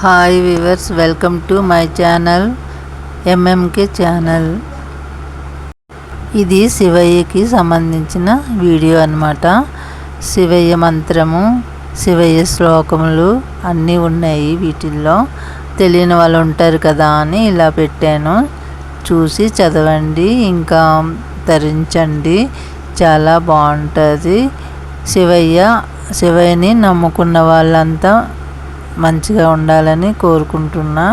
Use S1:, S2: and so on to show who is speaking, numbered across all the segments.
S1: Hi viewers, welcome to my channel MMK channel. ఇది శివయ్యకి సంబంధించిన video అన్నమాట. శివయ్య మంత్రము, శివయ్య శ్లోకములు అన్నీ ఉన్నాయి. వీటిల్లో తెలియని వాళ్ళు ఉంటారు కదా అని ఇలా పెట్టాను. చూసి చదవండి, ఇంకా తరించండి. చాలా బాగుంటుంది. శివయ్యని నమ్ముకున్న వాళ్ళంతా మంచిగా ఉండాలని కోరుకుంటున్నా.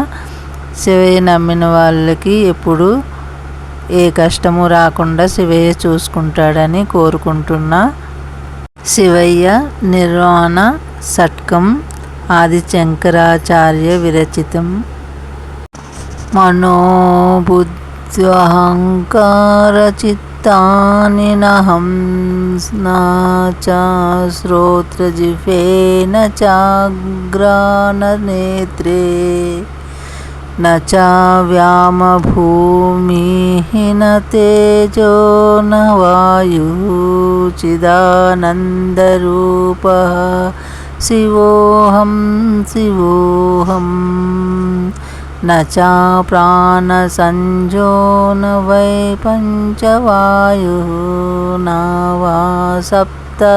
S1: శివయ్య నమ్మిన వాళ్ళకి ఎప్పుడు ఏ కష్టము రాకుండా శివయ్య చూసుకుంటాడని కోరుకుంటున్నా. శివయ్య నిర్వాణ షట్కం ఆది శంకరాచార్య విరచితం. మనోబుద్ధ్యహంకార చిత్తాని నహం చ శ్రోత్రజిహ్వేన చాగ్రాణ నేత్రే న చ వ్యామభూమిః న తేజో న వాయుః చిదానందరూపః శివోహం శివోహం. న చ ప్రాణసంజో న వై పంచవాయుః న వా సప్తధాతుర్న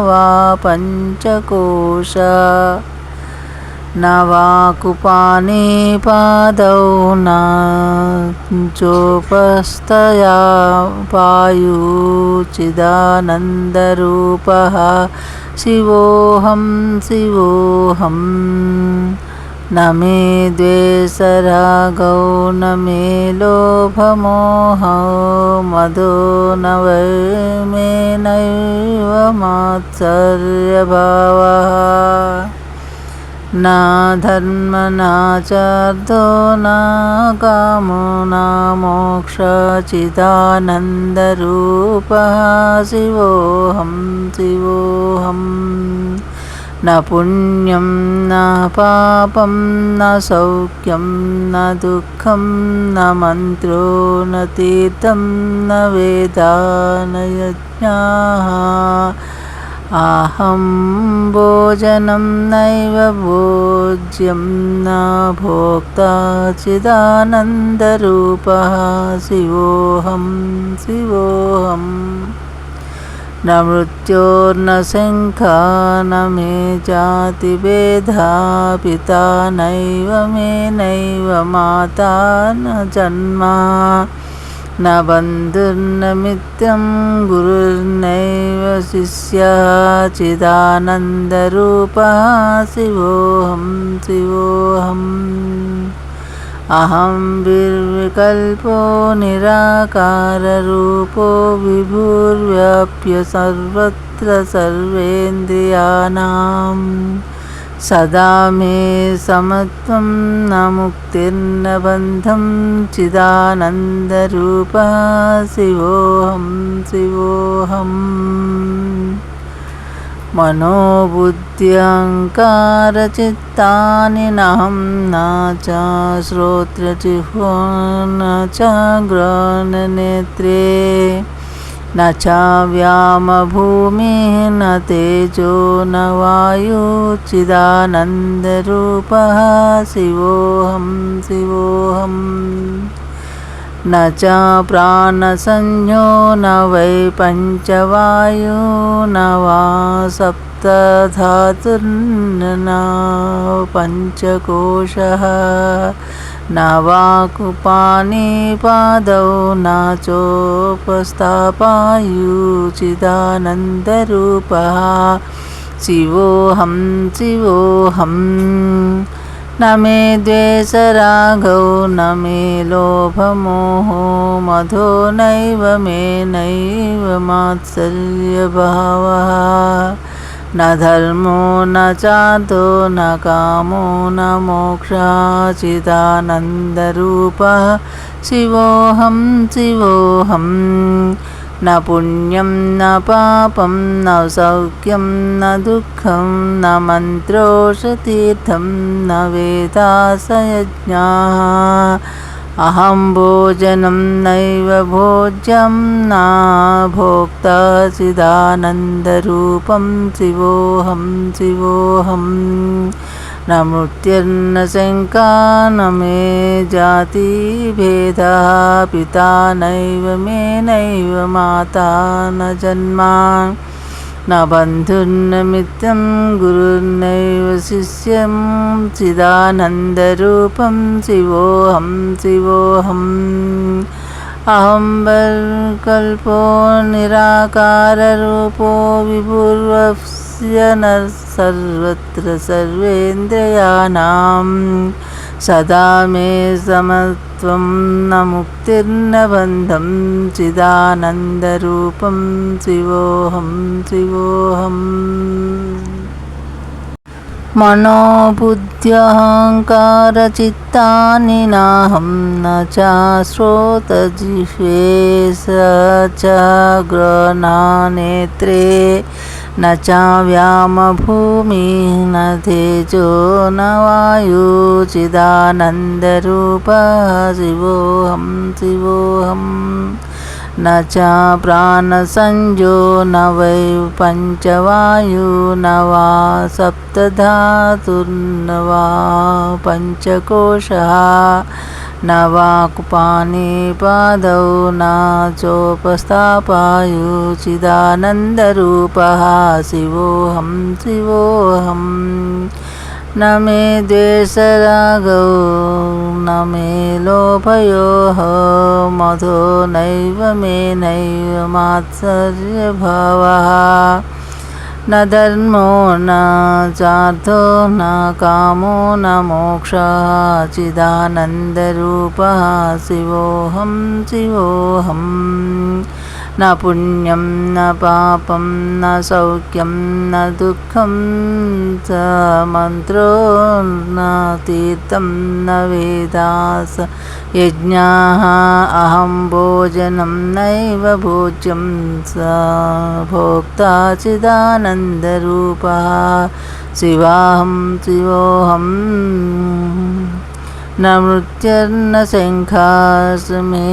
S1: వా పంచకోశా న వా కుపాని పాదౌ న చోపస్థయా వాయుః చిదానందరూపః శివోహం శివోహం. న మే ద్వేషరాగౌ న మే లోభమోహో మదో న వై మే నైవ మాత్సర్యభావః న ధర్మ నాచార్థో న కామో న మోక్షః చిదానందరూపః శివోహం శివోహం. న పుణ్యం న పాపం న సౌఖ్యం న దుఃఖం న మంత్రో న తీర్థం న వేదా న యజ్ఞాః అహం భోజనం నైవ భోజ్యం న భోక్తా చిదానందరూపః శివోహం శివోహం. న మృత్యోర్న శంఖా న మే జాతిభేదా పితా నైవ మే నైవ మాతా న జన్మ న బంధుర్న మిత్రం గురుర్నైవ శిష్యః చిదానందరూపః శివోహం శివోహం. అహం నిర్వికల్పో నిరాకారరూపో విభుర్వ్యాప్య సర్వత్ర సర్వేంద్రియాణాం సదా మే సమత్వం న ముక్తిర్న బంధం చిదానందరూపః శివోహం శివోహం. మనోబుద్ధ్యహంకార చిత్తాని నహం న చ శ్రోత్రజిహ్వా న చ గ్రాణనేత్రే న చ వ్యామభూమిః న తేజో న వాయుః చిదానందరూపః శివోహం శివోహం. న చ ప్రాణసంజ్ఞో న వై పంచవాయుః న వా సప్తధాతుర్న న పంచకోశః న వా కుపాని పాదౌ న చోపస్థాపాయుః చిదానందరూపః శివోహం శివోహం. న మే ద్వేషరాగౌ న మే లోభమోహో మదో నైవ మే నైవ మాత్సర్యభావః న ధర్మో న చార్థో న కామో న మోక్షః చిదానందరూపః శివోహం శివోహం. న పుణ్యం న పాపం న సౌఖ్యం న దుఃఖం న మంత్రో తీర్థం న వేదా స యజ్ఞాః అహం భోజనం నైవ భోజ్యం న భోక్తా చిదానందరూపం శివోహం శివోహం. न मृत्युर्न शङ्का न मे जातिभेदः पिता नैव मे नैव माता न जन्मा न बन्धुर्न मित्रं गुरुर्नैव शिष्यं चिदानन्दरूपं शिवोऽहं शिवोऽहम् अहं कल्पो निराकाररूपो विभुर्वस्य न सर्वत्र सर्वेन्द्रियाणां सदा मे समत्वं न मुक्तिर्न बन्धं चिदानन्दरूपं शिवोऽहं शिवोऽहम् मनोबुद्ध्यहङ्कारचित्तानि नाहं न च श्रोतजिह्वे स च ग्रहणनेत्रे न च व्यामभूमिः न तेजो न वायुः चिदानन्दरूपः शिवोऽहं शिवोऽहम् न च प्राणसंयो न वै पञ्चवायु न वा सप्तधातुर्न वा पञ्चकोशः न वा पाणिपादौ न चोपस्थापायु चिदानन्दरूपः शिवोऽहं शिवोऽहम् न मे द्वेषरागौ न मे लोभयोः मदो नैव मे नैव मात्सर्यभावः न धर्मो न चार्थो न कामो न मोक्षः चिदानन्दरूपः शिवोऽहं शिवोऽहम् न पुण्यं न पापं न सौख्यं न दुःखं च मन्त्रो न तीर्थं न वेदास यज्ञाः अहं भोजनं नैव भोज्यं स भोक्ता चिदानन्दरूपः शिवाहं शिवोऽहम् न मृत्युर्न शङ्कास मे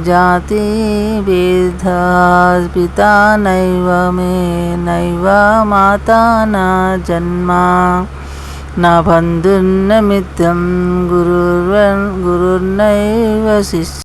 S1: जातिभेदः पिता नैव मे नैव माता न जन्मा न बन्धुर्न मित्रं गुरुर्नैव शिष्यः